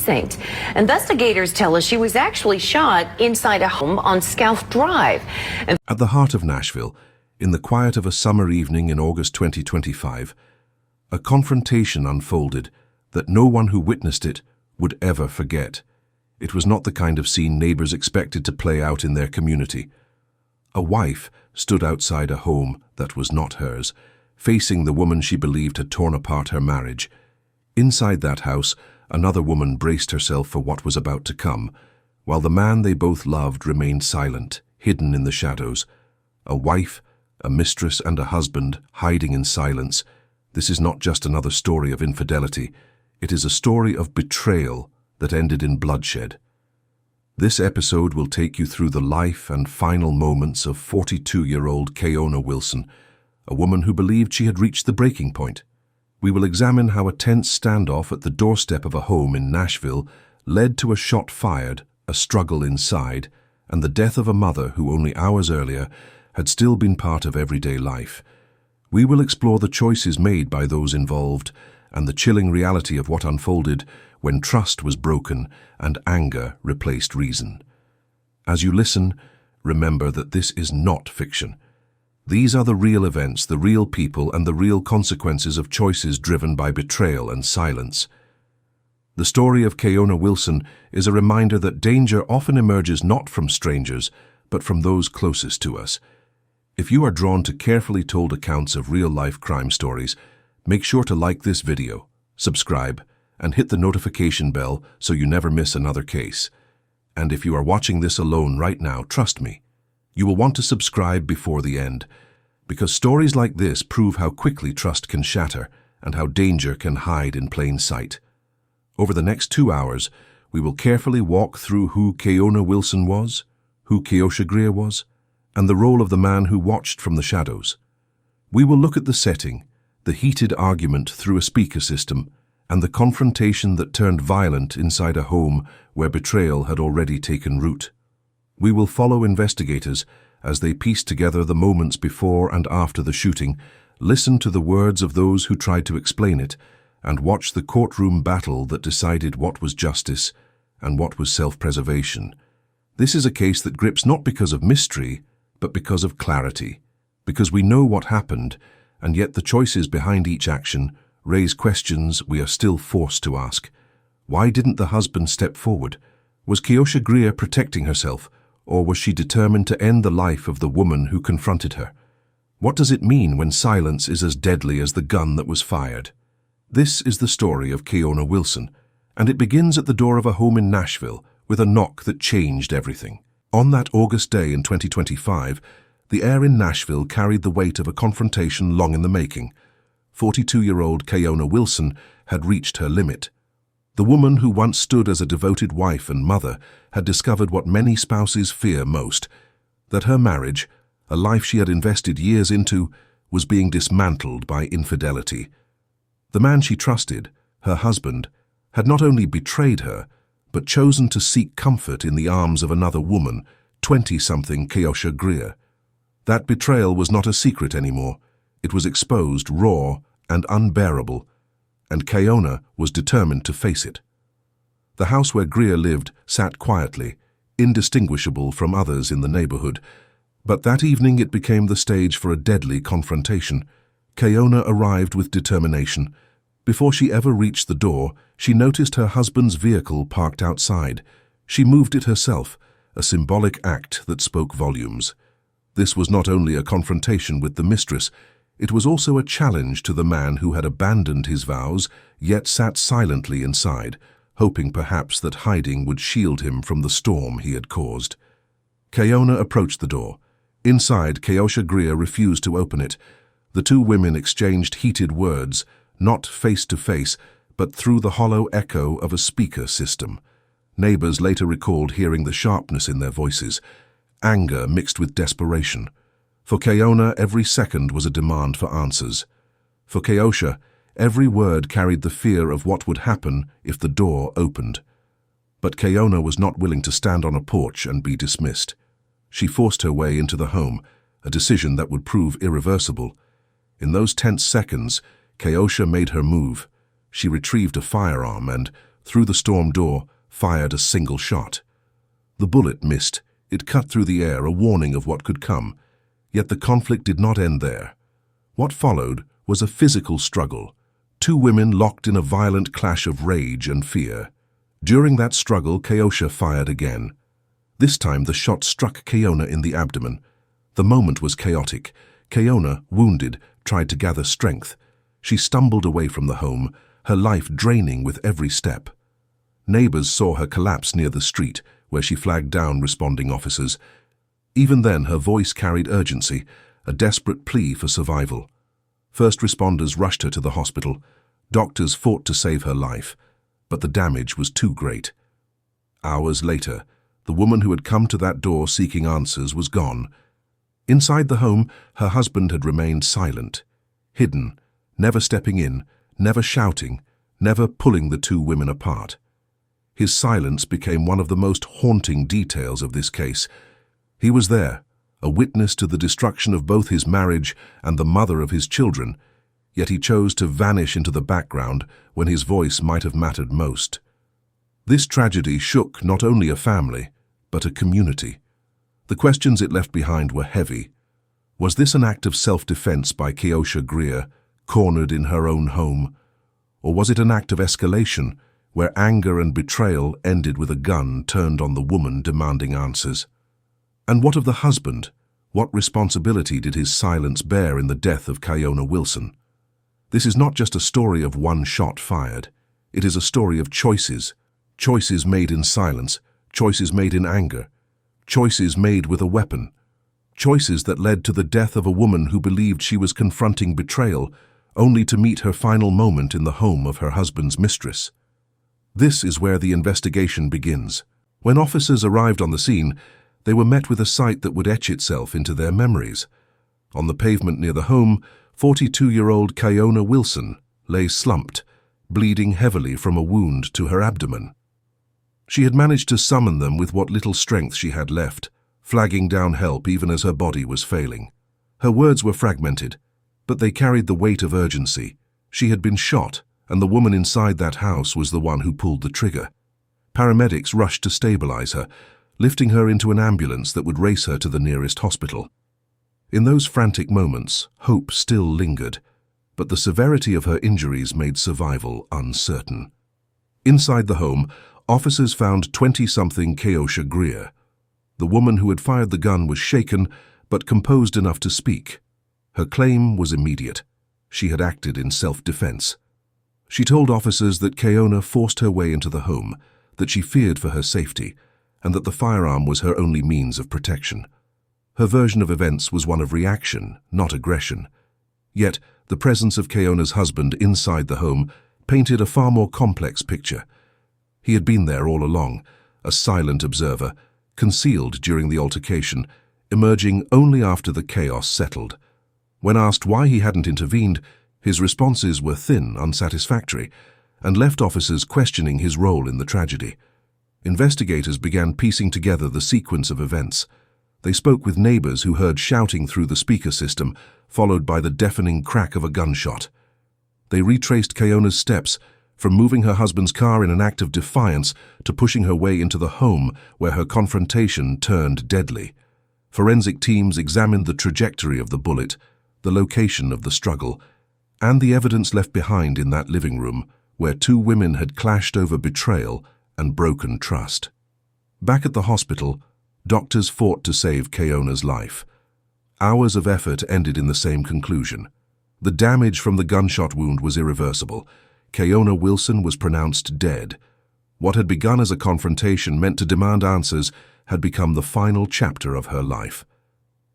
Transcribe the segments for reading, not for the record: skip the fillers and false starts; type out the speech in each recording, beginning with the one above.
precinct. Investigators tell us she was actually shot inside a home on Scout Drive. At the heart of Nashville, in the quiet of a summer evening in August 2025, a confrontation unfolded that no one who witnessed it would ever forget. It was not the kind of scene neighbors expected to play out in their community. A wife stood outside a home that was not hers, facing the woman she believed had torn apart her marriage. Inside that house, another woman braced herself for what was about to come, while the man they both loved remained silent, hidden in the shadows. A wife, a mistress, and a husband hiding in silence. This is not just another story of infidelity. It is a story of betrayal that ended in bloodshed. This episode will take you through the life and final moments of 42-year-old Keiona Wilson, a woman who believed she had reached the breaking point. We will examine how a tense standoff at the doorstep of a home in Nashville led to a shot fired, a struggle inside, and the death of a mother who only hours earlier had still been part of everyday life. We will explore the choices made by those involved and the chilling reality of what unfolded when trust was broken and anger replaced reason. As you listen, remember that this is not fiction. These are the real events, the real people, and the real consequences of choices driven by betrayal and silence. The story of Keiona Wilson is a reminder that danger often emerges not from strangers, but from those closest to us. If you are drawn to carefully told accounts of real-life crime stories, make sure to like this video, subscribe, and hit the notification bell so you never miss another case. And if you are watching this alone right now, trust me, you will want to subscribe before the end, because stories like this prove how quickly trust can shatter and how danger can hide in plain sight. Over the next 2 hours, we will carefully walk through who Keiona Wilson was, who Keosha Greer was, and the role of the man who watched from the shadows. We will look at the setting, the heated argument through a speaker system, and the confrontation that turned violent inside a home where betrayal had already taken root. We will follow investigators as they piece together the moments before and after the shooting, listen to the words of those who tried to explain it, and watch the courtroom battle that decided what was justice and what was self-preservation. This is a case that grips not because of mystery, but because of clarity, because we know what happened, and yet the choices behind each action raise questions we are still forced to ask. Why didn't the husband step forward? Was Keosha Greer protecting herself, or was she determined to end the life of the woman who confronted her? What does it mean when silence is as deadly as the gun that was fired? This is the story of Keiona Wilson, and it begins at the door of a home in Nashville with a knock that changed everything. On that August day in 2025, the air in Nashville carried the weight of a confrontation long in the making. 42-year-old Keiona Wilson had reached her limit. The woman who once stood as a devoted wife and mother had discovered what many spouses fear most, that her marriage, a life she had invested years into, was being dismantled by infidelity. The man she trusted, her husband, had not only betrayed her, but chosen to seek comfort in the arms of another woman, 20-something Keosha Greer. That betrayal was not a secret anymore. It was exposed, raw, and unbearable, and Keiona was determined to face it. The house where Greer lived sat quietly, indistinguishable from others in the neighborhood, but that evening it became the stage for a deadly confrontation. Keiona arrived with determination. Before she ever reached the door, she noticed her husband's vehicle parked outside. She moved it herself, a symbolic act that spoke volumes. This was not only a confrontation with the mistress, it was also a challenge to the man who had abandoned his vows, yet sat silently inside, hoping perhaps that hiding would shield him from the storm he had caused. Keiona approached the door. Inside, Keosha Greer refused to open it. The two women exchanged heated words, not face to face, but through the hollow echo of a speaker system. Neighbors later recalled hearing the sharpness in their voices, anger mixed with desperation. For Keiona, every second was a demand for answers. For Keosha, every word carried the fear of what would happen if the door opened. But Keiona was not willing to stand on a porch and be dismissed. She forced her way into the home, a decision that would prove irreversible. In those tense seconds, Keosha made her move. She retrieved a firearm and, through the storm door, fired a single shot. The bullet missed. It cut through the air, a warning of what could come. Yet the conflict did not end there. What followed was a physical struggle. Two women locked in a violent clash of rage and fear. During that struggle, Keosha fired again. This time the shot struck Keiona in the abdomen. The moment was chaotic. Keiona, wounded, tried to gather strength. She stumbled away from the home, her life draining with every step. Neighbors saw her collapse near the street, where she flagged down responding officers. Even then, her voice carried urgency, a desperate plea for survival. First responders rushed her to the hospital. Doctors fought to save her life, but the damage was too great. Hours later, the woman who had come to that door seeking answers was gone. Inside the home, her husband had remained silent, hidden, never stepping in, never shouting, never pulling the two women apart. His silence became one of the most haunting details of this case. He was there, a witness to the destruction of both his marriage and the mother of his children, yet he chose to vanish into the background when his voice might have mattered most. This tragedy shook not only a family, but a community. The questions it left behind were heavy. Was this an act of self-defense by Keosha Greer, cornered in her own home? Or was it an act of escalation, where anger and betrayal ended with a gun turned on the woman demanding answers? And what of the husband? What responsibility did his silence bear in the death of Keiona Wilson? This is not just a story of one shot fired. It is a story of choices. Choices made in silence, choices made in anger, choices made with a weapon. Choices that led to the death of a woman who believed she was confronting betrayal, only to meet her final moment in the home of her husband's mistress. This is where the investigation begins. When officers arrived on the scene, they were met with a sight that would etch itself into their memories. On the pavement near the home, 42-year-old Keiona Wilson lay slumped, bleeding heavily from a wound to her abdomen. She had managed to summon them with what little strength she had left, flagging down help even as her body was failing. Her words were fragmented, but they carried the weight of urgency. She had been shot, and the woman inside that house was the one who pulled the trigger. Paramedics rushed to stabilize her, lifting her into an ambulance that would race her to the nearest hospital. In those frantic moments, hope still lingered, but the severity of her injuries made survival uncertain. Inside the home, officers found 20-something Keosha Greer. The woman who had fired the gun was shaken, but composed enough to speak. Her claim was immediate. She had acted in self-defense. She told officers that Keiona forced her way into the home, that she feared for her safety, and that the firearm was her only means of protection. Her version of events was one of reaction, not aggression. Yet, the presence of Keiona's husband inside the home painted a far more complex picture. He had been there all along, a silent observer, concealed during the altercation, emerging only after the chaos settled. When asked why he hadn't intervened, his responses were thin, unsatisfactory, and left officers questioning his role in the tragedy. Investigators began piecing together the sequence of events. They spoke with neighbors who heard shouting through the speaker system, followed by the deafening crack of a gunshot. They retraced Keiona's steps, from moving her husband's car in an act of defiance to pushing her way into the home where her confrontation turned deadly. Forensic teams examined the trajectory of the bullet, the location of the struggle, and the evidence left behind in that living room where two women had clashed over betrayal and broken trust. Back at the hospital, doctors fought to save Keiona's life. Hours of effort ended in the same conclusion. The damage from the gunshot wound was irreversible. Keiona Wilson was pronounced dead. What had begun as a confrontation meant to demand answers had become the final chapter of her life.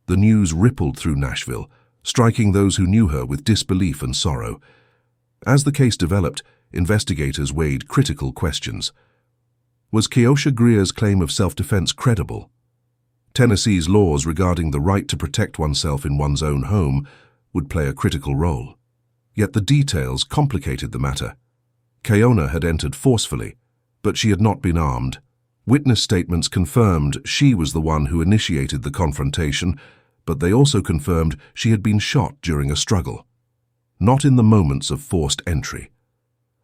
The news rippled through Nashville, striking those who knew her with disbelief and sorrow. As the case developed, investigators weighed critical questions. Was Keosha Greer's claim of self-defense credible? Tennessee's laws regarding the right to protect oneself in one's own home would play a critical role. Yet the details complicated the matter. Keiona had entered forcefully, but she had not been armed. Witness statements confirmed she was the one who initiated the confrontation, but they also confirmed she had been shot during a struggle, not in the moments of forced entry.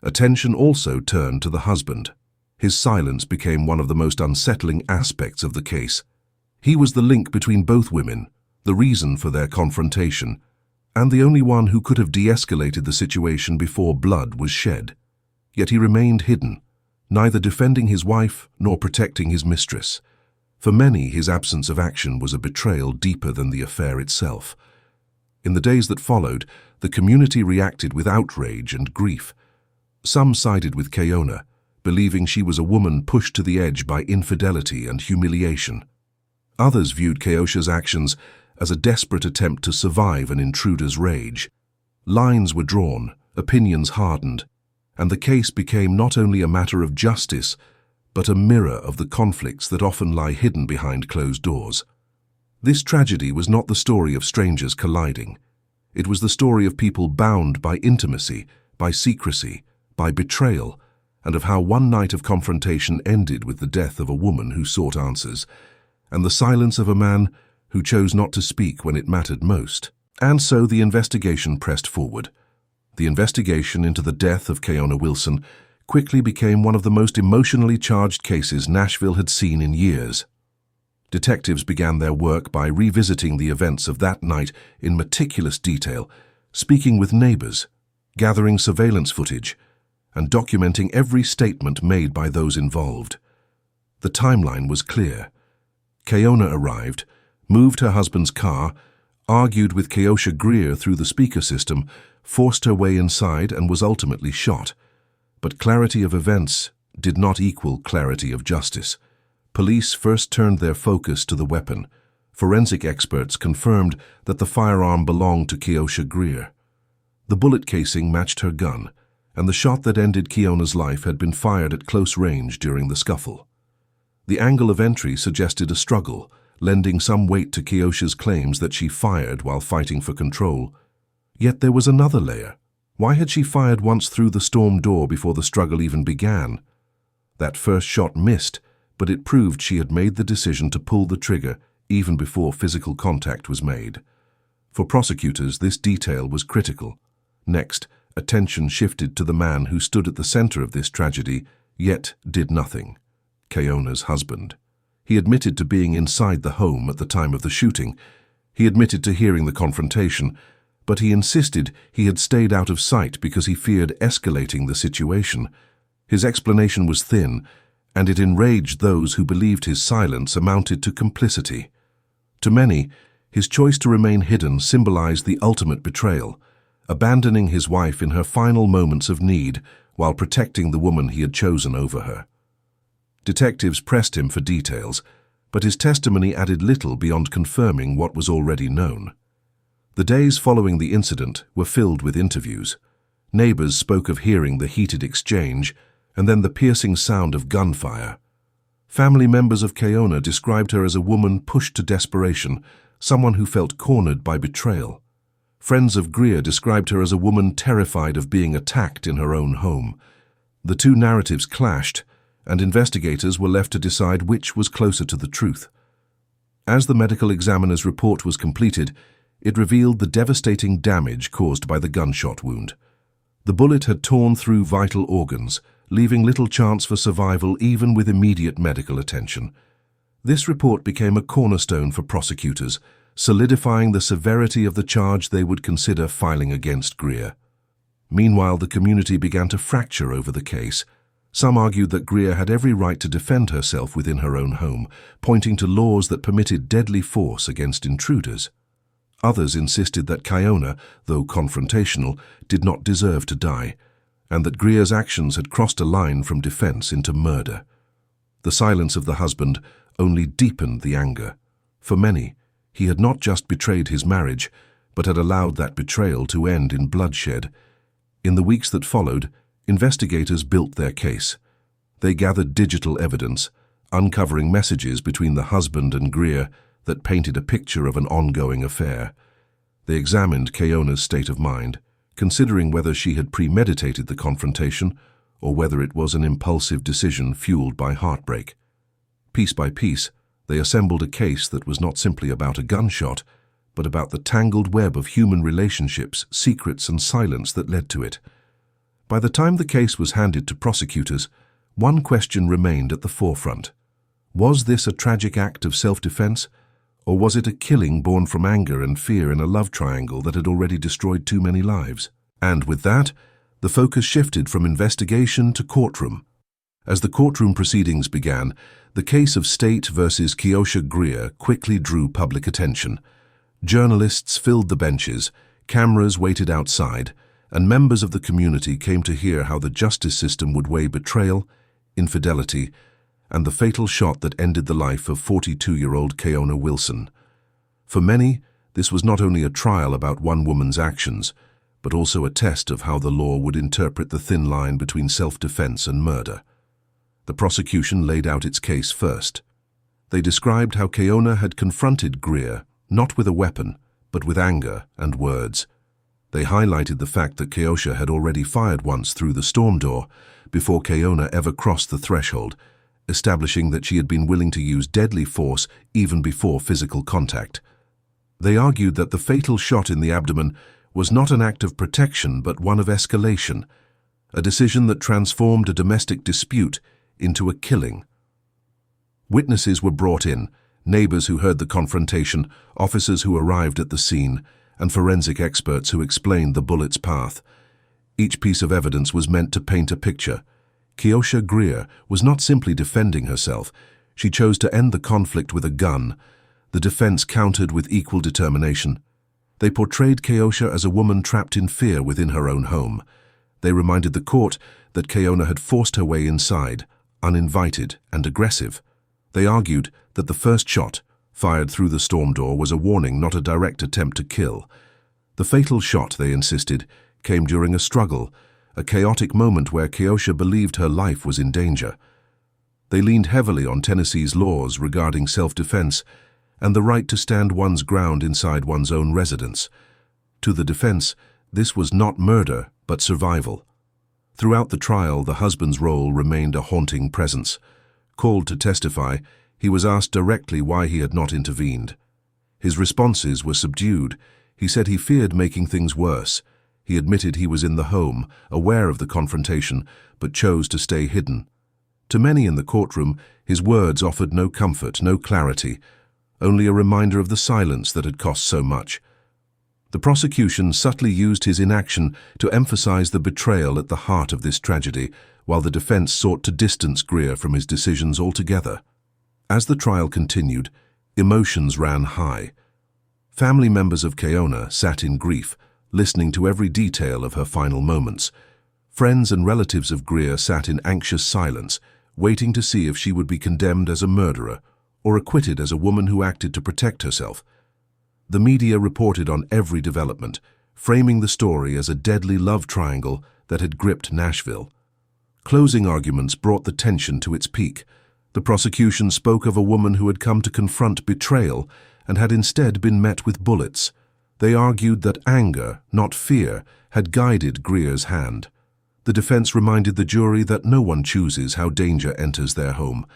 Attention also turned to the husband. His silence became one of the most unsettling aspects of the case. He was the link between both women, the reason for their confrontation, and the only one who could have de-escalated the situation before blood was shed. Yet he remained hidden, neither defending his wife nor protecting his mistress. For many, his absence of action was a betrayal deeper than the affair itself. In the days that followed, the community reacted with outrage and grief. Some sided with Keiona, believing she was a woman pushed to the edge by infidelity and humiliation. Others viewed Keosha's actions as a desperate attempt to survive an intruder's rage. Lines were drawn, opinions hardened, and the case became not only a matter of justice, but a mirror of the conflicts that often lie hidden behind closed doors. This tragedy was not the story of strangers colliding. It was the story of people bound by intimacy, by secrecy, by betrayal, and of how one night of confrontation ended with the death of a woman who sought answers, and the silence of a man who chose not to speak when it mattered most. And so the investigation pressed forward. The investigation into the death of Keiona Wilson quickly became one of the most emotionally charged cases Nashville had seen in years. Detectives began their work by revisiting the events of that night in meticulous detail, speaking with neighbors, gathering surveillance footage, and documenting every statement made by those involved. The timeline was clear. Keiona arrived, moved her husband's car, argued with Keosha Greer through the speaker system, forced her way inside, and was ultimately shot. But clarity of events did not equal clarity of justice. Police first turned their focus to the weapon. Forensic experts confirmed that the firearm belonged to Keosha Greer. The bullet casing matched her gun, and the shot that ended Keona's life had been fired at close range during the scuffle. The angle of entry suggested a struggle, lending some weight to Keosha's claims that she fired while fighting for control. Yet there was another layer. Why had she fired once through the storm door before the struggle even began? That first shot missed, but it proved she had made the decision to pull the trigger even before physical contact was made. For prosecutors, this detail was critical. Next, attention shifted to the man who stood at the center of this tragedy, yet did nothing: Keiona's husband. He admitted to being inside the home at the time of the shooting. He admitted to hearing the confrontation, but he insisted he had stayed out of sight because he feared escalating the situation. His explanation was thin, and it enraged those who believed his silence amounted to complicity. To many, his choice to remain hidden symbolized the ultimate betrayal, abandoning his wife in her final moments of need while protecting the woman he had chosen over her. Detectives pressed him for details, but his testimony added little beyond confirming what was already known. The days following the incident were filled with interviews. Neighbors spoke of hearing the heated exchange and then the piercing sound of gunfire. Family members of Keiona described her as a woman pushed to desperation, someone who felt cornered by betrayal. Friends of Greer described her as a woman terrified of being attacked in her own home. The two narratives clashed, and investigators were left to decide which was closer to the truth. As the medical examiner's report was completed, it revealed the devastating damage caused by the gunshot wound. The bullet had torn through vital organs, leaving little chance for survival even with immediate medical attention. This report became a cornerstone for prosecutors, solidifying the severity of the charge they would consider filing against Greer. Meanwhile, the community began to fracture over the case. Some argued that Greer had every right to defend herself within her own home, pointing to laws that permitted deadly force against intruders. Others insisted that Keiona, though confrontational, did not deserve to die, and that Greer's actions had crossed a line from defense into murder. The silence of the husband only deepened the anger. For many, he had not just betrayed his marriage, but had allowed that betrayal to end in bloodshed. In the weeks that followed, investigators built their case. They gathered digital evidence, uncovering messages between the husband and Greer that painted a picture of an ongoing affair. They examined Keiona's state of mind, considering whether she had premeditated the confrontation or whether it was an impulsive decision fueled by heartbreak. Piece by piece, they assembled a case that was not simply about a gunshot, but about the tangled web of human relationships, secrets, and silence that led to it. By the time the case was handed to prosecutors, one question remained at the forefront. Was this a tragic act of self-defense, or was it a killing born from anger and fear in a love triangle that had already destroyed too many lives? And with that, the focus shifted from investigation to courtroom. As the courtroom proceedings began, the case of State versus Keosha Greer quickly drew public attention. Journalists filled the benches, cameras waited outside, and members of the community came to hear how the justice system would weigh betrayal, infidelity, and the fatal shot that ended the life of 42-year-old Keiona Wilson. For many, this was not only a trial about one woman's actions, but also a test of how the law would interpret the thin line between self-defense and murder. The prosecution laid out its case first. They described how Keiona had confronted Greer, not with a weapon, but with anger and words. They highlighted the fact that Keosha had already fired once through the storm door before Keiona ever crossed the threshold, establishing that she had been willing to use deadly force even before physical contact. They argued that the fatal shot in the abdomen was not an act of protection but one of escalation, a decision that transformed a domestic dispute into a killing. Witnesses were brought in, neighbors who heard the confrontation, officers who arrived at the scene, and forensic experts who explained the bullet's path. Each piece of evidence was meant to paint a picture. Keosha Greer was not simply defending herself. She chose to end the conflict with a gun. The defense countered with equal determination. They portrayed Keosha as a woman trapped in fear within her own home. They reminded the court that Keiona had forced her way inside, uninvited and aggressive. They argued that the first shot, fired through the storm door, was a warning, not a direct attempt to kill. The fatal shot, they insisted, came during a struggle, a chaotic moment where Keosha believed her life was in danger. They leaned heavily on Tennessee's laws regarding self-defense and the right to stand one's ground inside one's own residence. To the defense, this was not murder, but survival. Throughout the trial, the husband's role remained a haunting presence. Called to testify, he was asked directly why he had not intervened. His responses were subdued. He said he feared making things worse. He admitted he was in the home, aware of the confrontation, but chose to stay hidden. To many in the courtroom, his words offered no comfort, no clarity, only a reminder of the silence that had cost so much. The prosecution subtly used his inaction to emphasize the betrayal at the heart of this tragedy, while the defense sought to distance Greer from his decisions altogether. As the trial continued, emotions ran high. Family members of Keiona sat in grief, listening to every detail of her final moments. Friends and relatives of Greer sat in anxious silence, waiting to see if she would be condemned as a murderer or acquitted as a woman who acted to protect herself. The media reported on every development, framing the story as a deadly love triangle that had gripped Nashville. Closing arguments brought the tension to its peak. The prosecution spoke of a woman who had come to confront betrayal and had instead been met with bullets. They argued that anger, not fear, had guided Greer's hand. The defense reminded the jury that no one chooses how danger enters their home,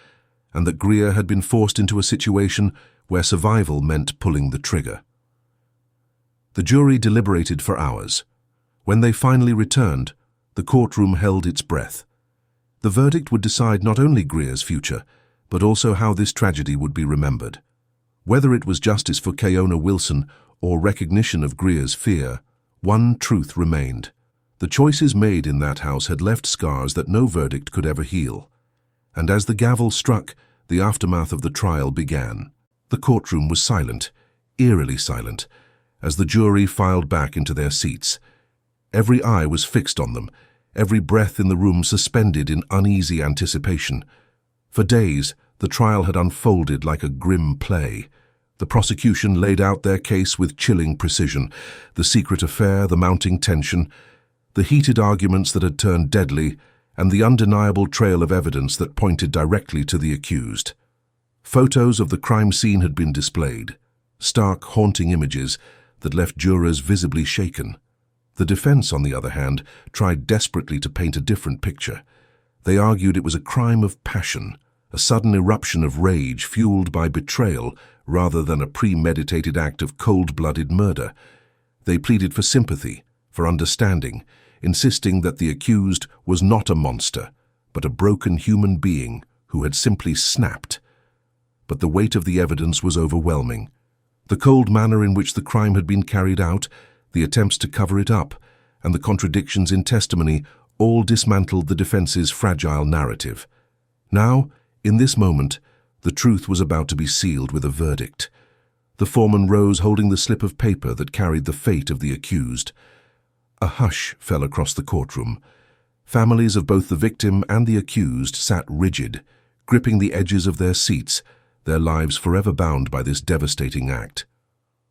and that Greer had been forced into a situation where survival meant pulling the trigger. The jury deliberated for hours. When they finally returned, the courtroom held its breath. The verdict would decide not only Greer's future, but also how this tragedy would be remembered. Whether it was justice for Keiona Wilson or recognition of Greer's fear, one truth remained. The choices made in that house had left scars that no verdict could ever heal. And as the gavel struck, the aftermath of the trial began. The courtroom was silent, eerily silent, as the jury filed back into their seats. Every eye was fixed on them, every breath in the room suspended in uneasy anticipation. For days, the trial had unfolded like a grim play. The prosecution laid out their case with chilling precision, the secret affair, the mounting tension, the heated arguments that had turned deadly, and the undeniable trail of evidence that pointed directly to the accused. Photos of the crime scene had been displayed, stark, haunting images that left jurors visibly shaken. The defense, on the other hand, tried desperately to paint a different picture. They argued it was a crime of passion, a sudden eruption of rage fueled by betrayal rather than a premeditated act of cold-blooded murder. They pleaded for sympathy, for understanding, insisting that the accused was not a monster, but a broken human being who had simply snapped. But the weight of the evidence was overwhelming. The cold manner in which the crime had been carried out, the attempts to cover it up, and the contradictions in testimony all dismantled the defense's fragile narrative. Now, in this moment, the truth was about to be sealed with a verdict. The foreman rose holding the slip of paper that carried the fate of the accused. A hush fell across the courtroom. Families of both the victim and the accused sat rigid, gripping the edges of their seats, their lives forever bound by this devastating act.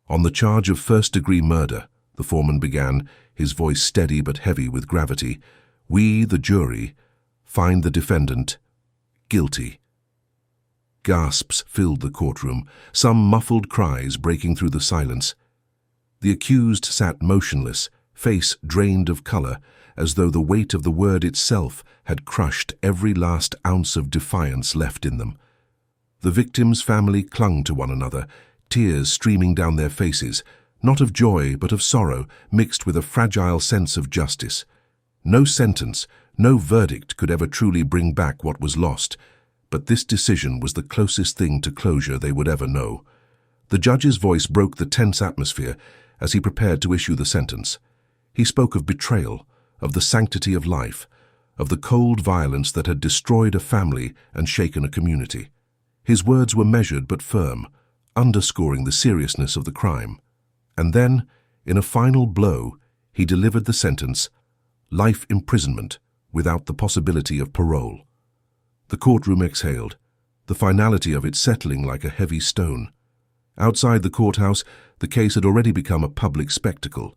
On the charge of first-degree murder, the foreman began, his voice steady but heavy with gravity, we, the jury, find the defendant guilty. Gasps filled the courtroom, some muffled cries breaking through the silence. The accused sat motionless, face drained of color, as though the weight of the word itself had crushed every last ounce of defiance left in them. The victim's family clung to one another, tears streaming down their faces, not of joy but of sorrow, mixed with a fragile sense of justice. No sentence, no verdict could ever truly bring back what was lost, but this decision was the closest thing to closure they would ever know. The judge's voice broke the tense atmosphere as he prepared to issue the sentence. He spoke of betrayal, of the sanctity of life, of the cold violence that had destroyed a family and shaken a community. His words were measured but firm, underscoring the seriousness of the crime. And then, in a final blow, he delivered the sentence, life imprisonment without the possibility of parole. The courtroom exhaled, the finality of it settling like a heavy stone. Outside the courthouse, the case had already become a public spectacle.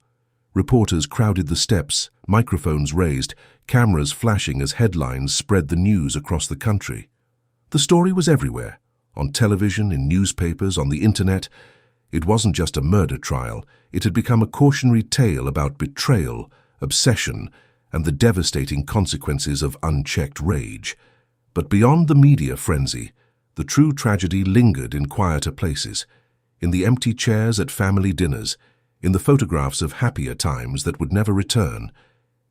Reporters crowded the steps, microphones raised, cameras flashing as headlines spread the news across the country. The story was everywhere, on television, in newspapers, on the internet. It wasn't just a murder trial, it had become a cautionary tale about betrayal, obsession, and the devastating consequences of unchecked rage. But beyond the media frenzy, the true tragedy lingered in quieter places, in the empty chairs at family dinners, in the photographs of happier times that would never return,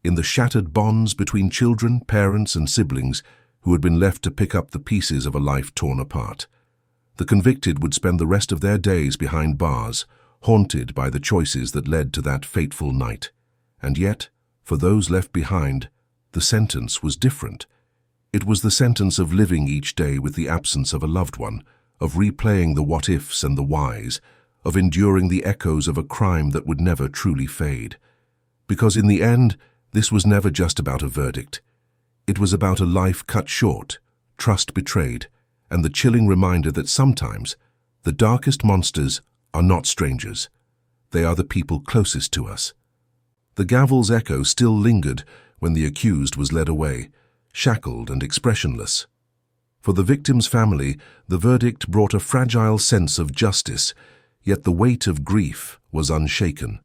in the shattered bonds between children, parents, and siblings who had been left to pick up the pieces of a life torn apart. The convicted would spend the rest of their days behind bars, haunted by the choices that led to that fateful night. And yet, for those left behind, the sentence was different. It was the sentence of living each day with the absence of a loved one, of replaying the what-ifs and the whys, of enduring the echoes of a crime that would never truly fade. Because in the end, this was never just about a verdict. It was about a life cut short, trust betrayed, and the chilling reminder that sometimes the darkest monsters are not strangers. They are the people closest to us. The gavel's echo still lingered when the accused was led away, shackled and expressionless. For the victim's family, the verdict brought a fragile sense of justice, yet the weight of grief was unshaken.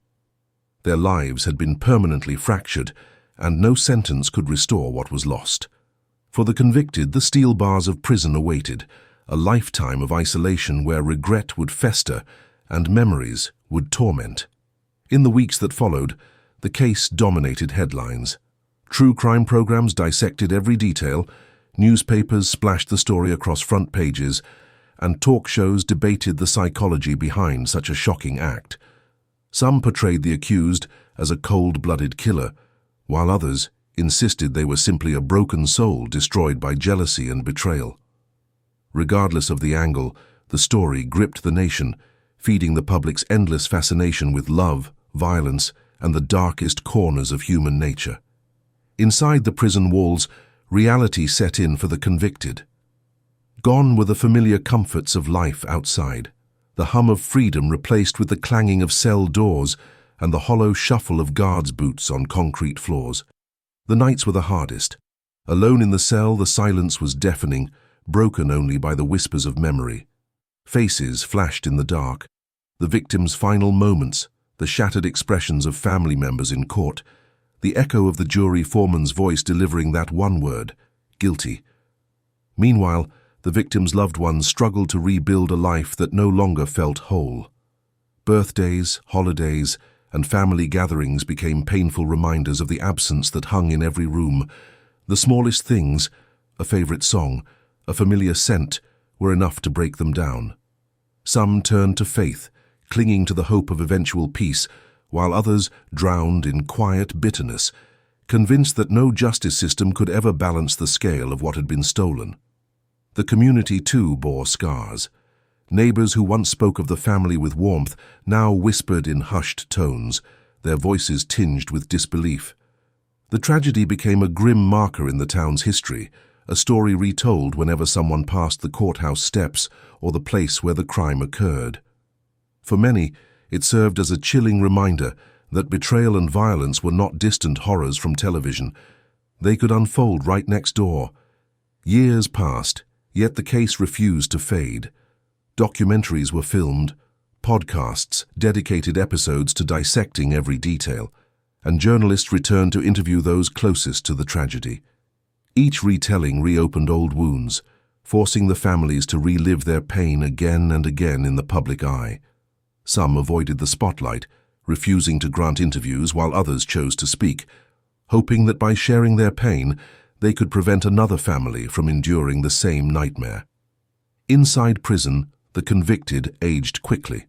Their lives had been permanently fractured, and no sentence could restore what was lost. For the convicted, the steel bars of prison awaited, a lifetime of isolation where regret would fester and memories would torment. In the weeks that followed, the case dominated headlines. True crime programs dissected every detail, newspapers splashed the story across front pages, and talk shows debated the psychology behind such a shocking act. Some portrayed the accused as a cold-blooded killer, while others insisted they were simply a broken soul destroyed by jealousy and betrayal. Regardless of the angle, the story gripped the nation, feeding the public's endless fascination with love, violence, and the darkest corners of human nature. Inside the prison walls, reality set in for the convicted. Gone were the familiar comforts of life outside, the hum of freedom replaced with the clanging of cell doors and the hollow shuffle of guards' boots on concrete floors. The nights were the hardest. Alone in the cell, the silence was deafening, broken only by the whispers of memory. Faces flashed in the dark, the victim's final moments, the shattered expressions of family members in court, the echo of the jury foreman's voice delivering that one word, guilty. Meanwhile, the victim's loved ones struggled to rebuild a life that no longer felt whole. Birthdays, holidays, and family gatherings became painful reminders of the absence that hung in every room. The smallest things, a favorite song, a familiar scent, were enough to break them down. Some turned to faith, clinging to the hope of eventual peace, while others drowned in quiet bitterness, convinced that no justice system could ever balance the scale of what had been stolen. The community, too, bore scars. Neighbors who once spoke of the family with warmth now whispered in hushed tones, their voices tinged with disbelief. The tragedy became a grim marker in the town's history, a story retold whenever someone passed the courthouse steps or the place where the crime occurred. For many, it served as a chilling reminder that betrayal and violence were not distant horrors from television. They could unfold right next door. Years passed, yet the case refused to fade. Documentaries were filmed, podcasts dedicated episodes to dissecting every detail, and journalists returned to interview those closest to the tragedy. Each retelling reopened old wounds, forcing the families to relive their pain again and again in the public eye. Some avoided the spotlight, refusing to grant interviews while others chose to speak, hoping that by sharing their pain, they could prevent another family from enduring the same nightmare. Inside prison, the convicted aged quickly.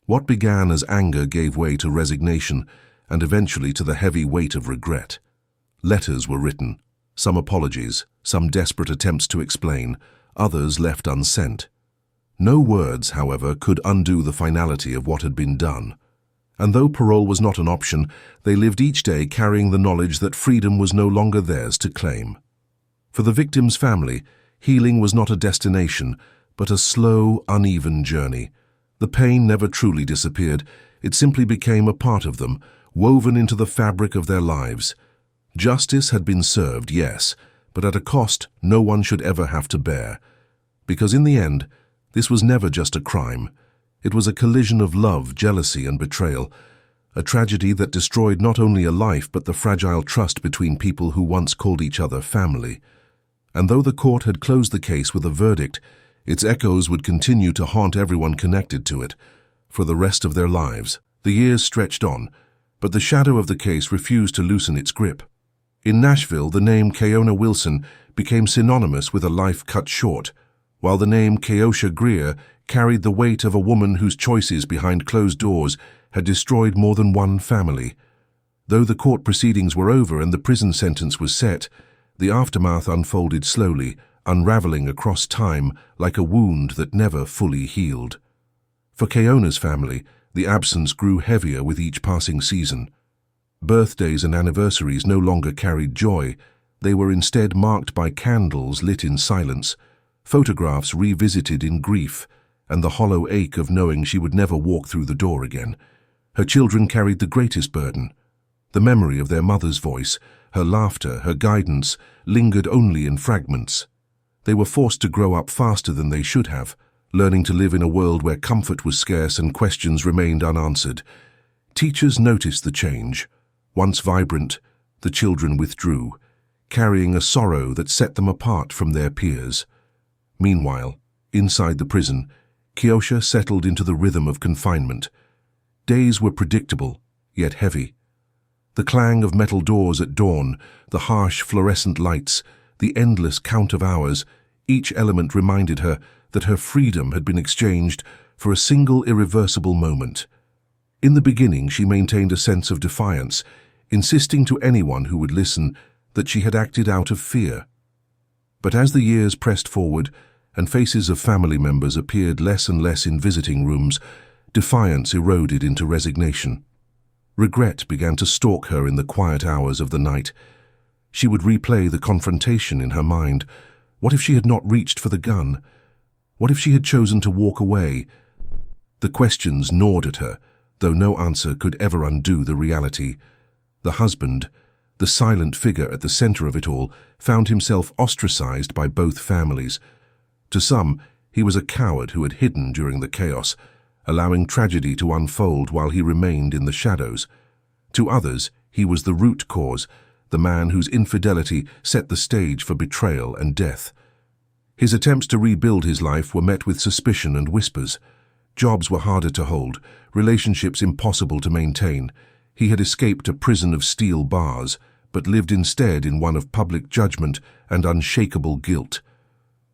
What began as anger gave way to resignation and eventually to the heavy weight of regret. Letters were written, some apologies, some desperate attempts to explain, others left unsent. No words, however, could undo the finality of what had been done. And though parole was not an option, they lived each day carrying the knowledge that freedom was no longer theirs to claim. For the victim's family, healing was not a destination, but a slow, uneven journey. The pain never truly disappeared, it simply became a part of them, woven into the fabric of their lives. Justice had been served, yes, but at a cost no one should ever have to bear. Because in the end, this was never just a crime. It was a collision of love, jealousy, and betrayal, a tragedy that destroyed not only a life but the fragile trust between people who once called each other family. And though the court had closed the case with a verdict, its echoes would continue to haunt everyone connected to it for the rest of their lives. The years stretched on, but the shadow of the case refused to loosen its grip. In Nashville, the name Keiona Wilson became synonymous with a life cut short, while the name Keosha Greer carried the weight of a woman whose choices behind closed doors had destroyed more than one family. Though the court proceedings were over and the prison sentence was set, the aftermath unfolded slowly, unraveling across time like a wound that never fully healed. For Keona's family, the absence grew heavier with each passing season. Birthdays and anniversaries no longer carried joy. They were instead marked by candles lit in silence, photographs revisited in grief, and the hollow ache of knowing she would never walk through the door again. Her children carried the greatest burden. The memory of their mother's voice, her laughter, her guidance, lingered only in fragments. They were forced to grow up faster than they should have, learning to live in a world where comfort was scarce and questions remained unanswered. Teachers noticed the change. Once vibrant, the children withdrew, carrying a sorrow that set them apart from their peers. Meanwhile, inside the prison, Keosha settled into the rhythm of confinement. Days were predictable, yet heavy. The clang of metal doors at dawn, the harsh fluorescent lights, the endless count of hours, each element reminded her that her freedom had been exchanged for a single irreversible moment. In the beginning, she maintained a sense of defiance, insisting to anyone who would listen that she had acted out of fear. But as the years pressed forward and faces of family members appeared less and less in visiting rooms, defiance eroded into resignation. Regret began to stalk her in the quiet hours of the night. She would replay the confrontation in her mind. What if she had not reached for the gun? What if she had chosen to walk away? The questions gnawed at her, though no answer could ever undo the reality. The husband, the silent figure at the center of it all, found himself ostracized by both families. To some, he was a coward who had hidden during the chaos, allowing tragedy to unfold while he remained in the shadows. To others, he was the root cause, the man whose infidelity set the stage for betrayal and death. His attempts to rebuild his life were met with suspicion and whispers. Jobs were harder to hold, relationships impossible to maintain. He had escaped a prison of steel bars, but lived instead in one of public judgment and unshakable guilt.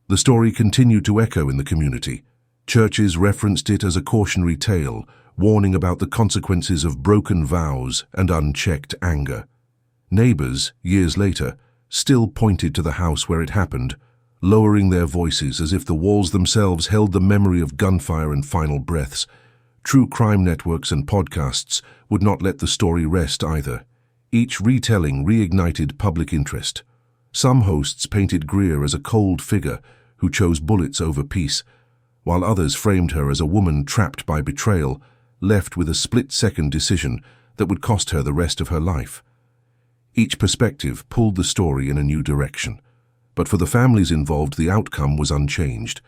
The story continued to echo in the community. Churches referenced it as a cautionary tale, warning about the consequences of broken vows and unchecked anger. Neighbors, years later, still pointed to the house where it happened, lowering their voices as if the walls themselves held the memory of gunfire and final breaths. True crime networks and podcasts would not let the story rest either. Each retelling reignited public interest. Some hosts painted Greer as a cold figure who chose bullets over peace, while others framed her as a woman trapped by betrayal, left with a split-second decision that would cost her the rest of her life. Each perspective pulled the story in a new direction. But for the families involved, the outcome was unchanged.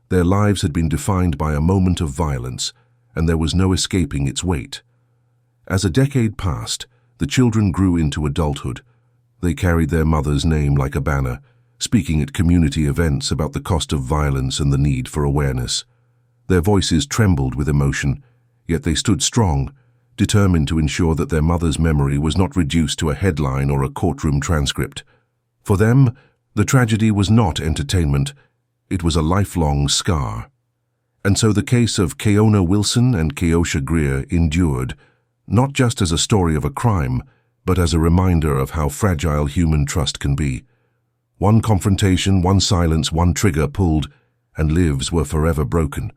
Their lives had been defined by a moment of violence, and there was no escaping its weight. As a decade passed, the children grew into adulthood. They carried their mother's name like a banner, speaking at community events about the cost of violence and the need for awareness. Their voices trembled with emotion, yet they stood strong, determined to ensure that their mother's memory was not reduced to a headline or a courtroom transcript. For them, the tragedy was not entertainment, it was a lifelong scar. And so the case of Keiona Wilson and Keosha Greer endured, not just as a story of a crime, but as a reminder of how fragile human trust can be. One confrontation, one silence, one trigger pulled, and lives were forever broken.